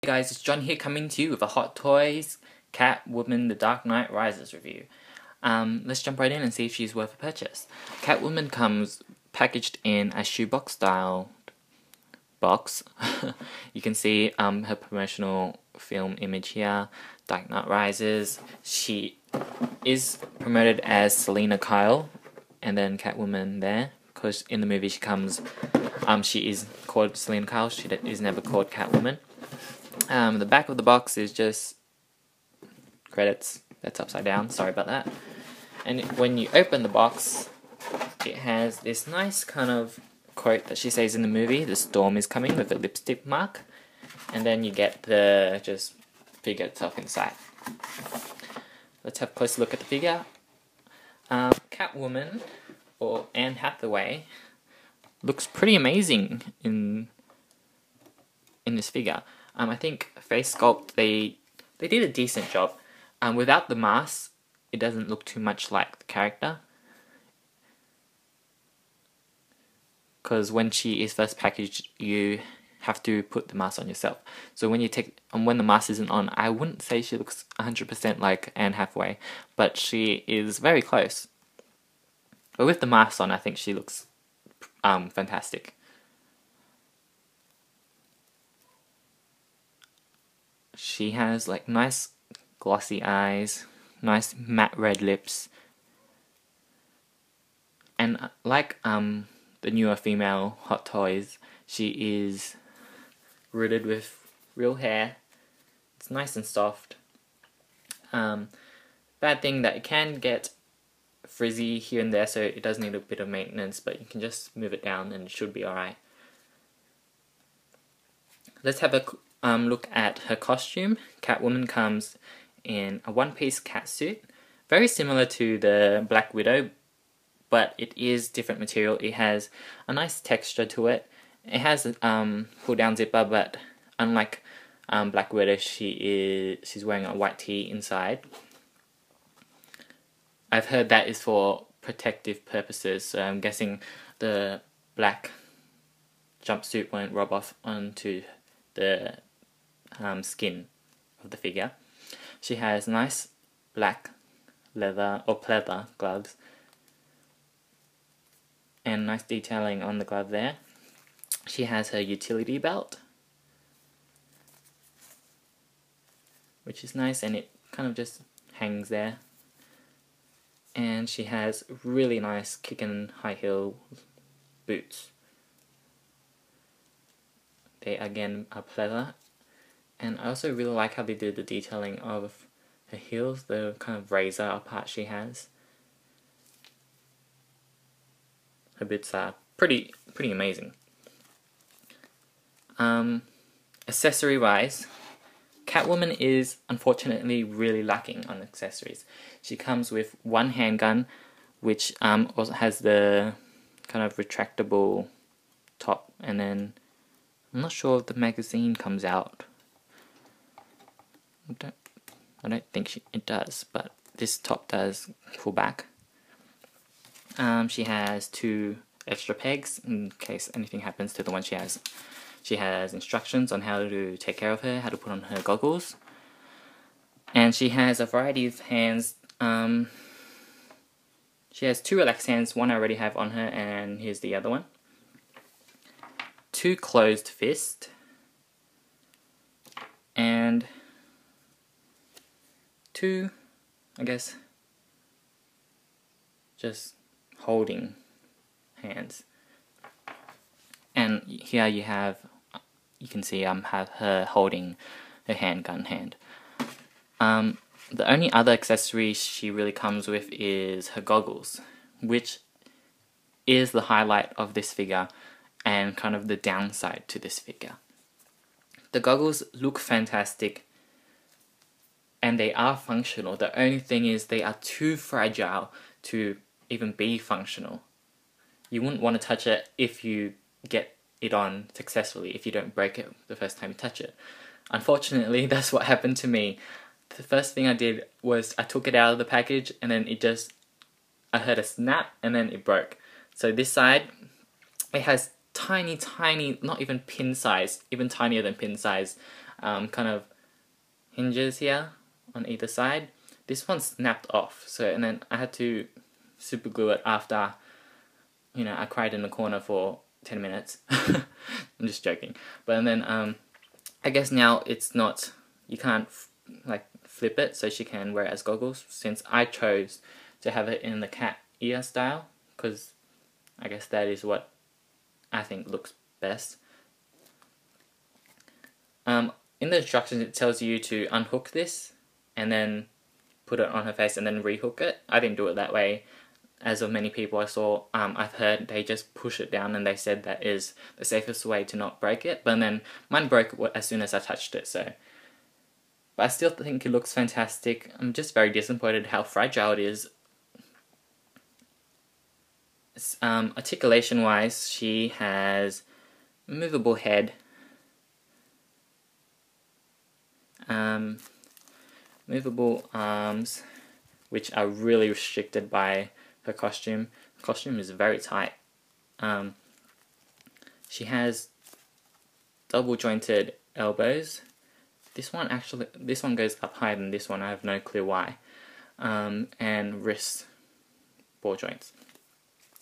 Hey guys, it's John here coming to you with a Hot Toys Catwoman The Dark Knight Rises review. Let's jump right in and see if she's worth a purchase. Catwoman comes packaged in a shoebox style box. You can see her promotional film image here, Dark Knight Rises. She is promoted as Selina Kyle, and then Catwoman there, because in the movie she is called Selina Kyle, she is never called Catwoman. The back of the box is just credits. That's upside down, sorry about that. And when you open the box, it has this nice kind of quote that she says in the movie, "The storm is coming," with a lipstick mark. And then you get the just figure itself inside. Let's have a closer look at the figure. Catwoman, or Anne Hathaway, looks pretty amazing in this figure. I think face sculpt, they did a decent job. Without the mask, it doesn't look too much like the character. Because when she is first packaged, you have to put the mask on yourself. So when when the mask isn't on, I wouldn't say she looks 100% like Anne Hathaway, but she is very close. But with the mask on, I think she looks fantastic. She has like nice glossy eyes, nice matte red lips, and like the newer female Hot Toys, she is rooted with real hair. It's nice and soft. Bad thing that it can get frizzy here and there, so it does need a bit of maintenance, but you can just move it down and it should be alright. Let's have a look at her costume. Catwoman comes in a one-piece catsuit, very similar to the Black Widow, but it is different material. It has a nice texture to it. It has a pull-down zipper, but unlike Black Widow, she's wearing a white tee inside. I've heard that is for protective purposes, so I'm guessing the black jumpsuit won't rub off onto the skin of the figure. She has nice black leather or pleather gloves and nice detailing on the glove there. She has her utility belt, which is nice, and it kind of just hangs there. And she has really nice kicking high heel boots. They again are pleather. And I also really like how they did the detailing of her heels, the kind of razor part she has. Her boots are pretty amazing. Accessory wise, Catwoman is unfortunately really lacking on accessories. She comes with one handgun, which also has the kind of retractable top, and then I'm not sure if the magazine comes out. I don't think it does, but this top does pull back. She has two extra pegs in case anything happens to the one she has. She has instructions on how to take care of her, how to put on her goggles. And she has a variety of hands. She has two relaxed hands, one I already have on her, and here's the other one. Two closed fists. And two, I guess, just holding hands. And here you can see have her holding her handgun hand. The only other accessory she really comes with is her goggles, which is the highlight of this figure and kind of the downside to this figure. The goggles look fantastic, and they are functional. The only thing is they are too fragile to even be functional. You wouldn't want to touch it if you get it on successfully, if you don't break it the first time you touch it. Unfortunately, that's what happened to me. The first thing I did was I took it out of the package, and then I heard a snap, and then it broke. So this side, it has tiny, not even pin size, even tinier than pin size kind of hinges here on either side. This one snapped off, so, and then I had to super glue it after, you know, I cried in the corner for 10 minutes. I'm just joking. But and then I guess now it's not, you can't like flip it, so she can wear it as goggles, since I chose to have it in the cat ear style, because I guess that is what I think looks best. In the instructions it tells you to unhook this and then put it on her face and then rehook it. I didn't do it that way. As of many people I saw, I've heard they just push it down, and they said that is the safest way to not break it. But then mine broke as soon as I touched it, so. But I still think it looks fantastic. I'm just very disappointed how fragile it is. Articulation wise, she has a movable head, movable arms, which are really restricted by her costume. The costume is very tight. She has double jointed elbows. This one goes up higher than this one. I have no clue why. And wrist ball joints.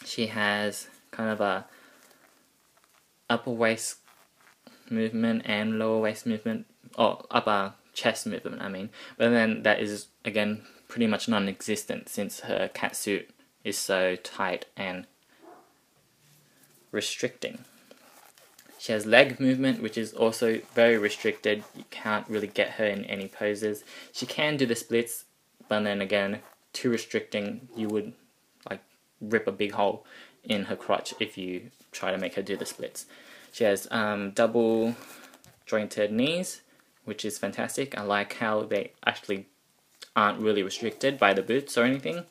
She has kind of a upper waist movement and lower waist movement, or upper chest movement, I mean. But then that is, again, pretty much non-existent, since her cat suit is so tight and restricting. She has leg movement, which is also very restricted. You can't really get her in any poses. She can do the splits, but then again, too restricting. You would like rip a big hole in her crotch if you try to make her do the splits. She has double jointed knees, which is fantastic. I like how they actually aren't really restricted by the boots or anything.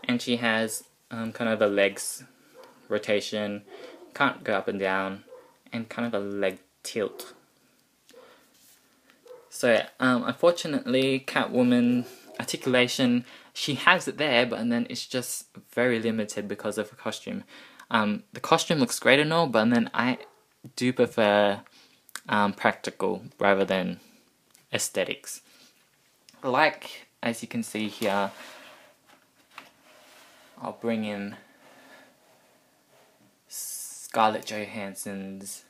And she has kind of a legs rotation, can't go up and down, and kind of a leg tilt. So unfortunately, Catwoman articulation, she has it there, but then it's just very limited because of her costume. The costume looks great and all, but then I do prefer practical rather than aesthetics. Like, as you can see here, I'll bring in Scarlett Johansson's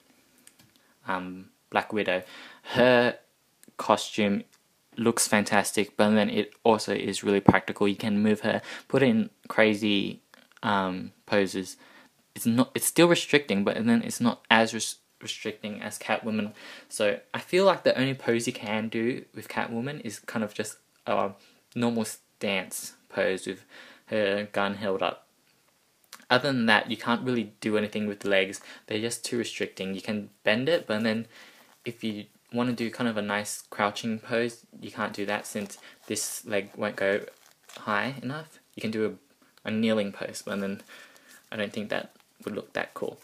Black Widow. Her costume looks fantastic, but then it also is really practical. You can move her, put her in crazy poses. It's still restricting, but then it's not as restricting as Catwoman. So I feel like the only pose you can do with Catwoman is kind of just a normal stance pose with her gun held up. Other than that, you can't really do anything with the legs. They're just too restricting. You can bend it, but then if you want to do kind of a nice crouching pose, you can't do that since this leg won't go high enough. You can do a kneeling pose, but then I don't think that would look that cool.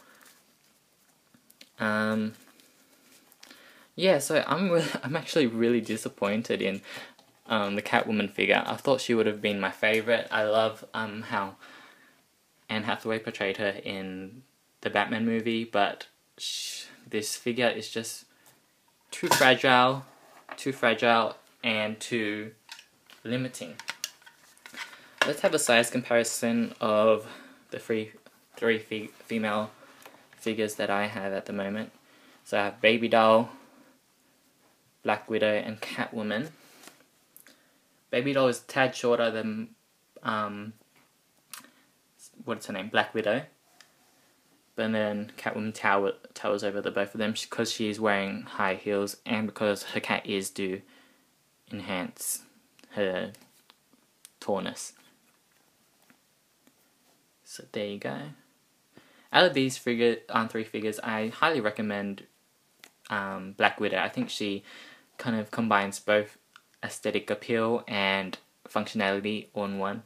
Yeah, so I'm actually really disappointed in the Catwoman figure. I thought she would have been my favorite. I love how Anne Hathaway portrayed her in the Batman movie, but this figure is just too fragile, and too limiting. Let's have a size comparison of the three female figures that I have at the moment. So I have Baby Doll, Black Widow, and Catwoman. Baby Doll is a tad shorter than what's her name, Black Widow. But then Catwoman towers over the both of them because she is wearing high heels and because her cat ears do enhance her tallness. So there you go. Out of these three figures, I highly recommend Black Widow. I think she kind of combines both aesthetic appeal and functionality all in one.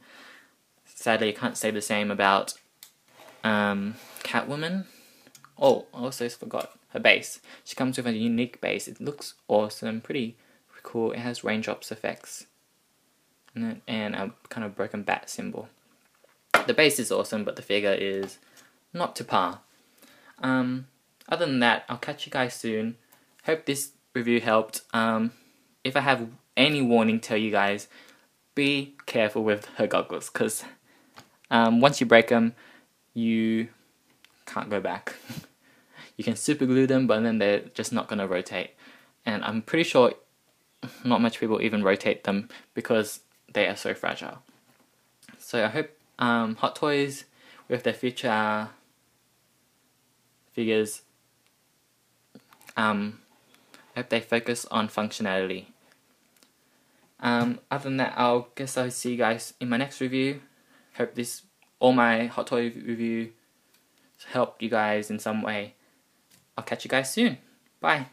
Sadly, I can't say the same about Catwoman. Oh, I also forgot her base. She comes with a unique base. It looks awesome, pretty cool. It has raindrops effects and a kind of broken bat symbol. The base is awesome, but the figure is not to par. Other than that, I'll catch you guys soon. hope this review helped. If I have any warning, tell you guys, be careful with her goggles, because once you break them, you can't go back. You can super glue them, but then they're just not going to rotate. And I'm pretty sure not much people even rotate them because they are so fragile. So I hope Hot Toys with their future figures, I hope they focus on functionality. Other than that, I'll see you guys in my next review. Hope all my Hot Toy review helped you guys in some way. I'll catch you guys soon. Bye.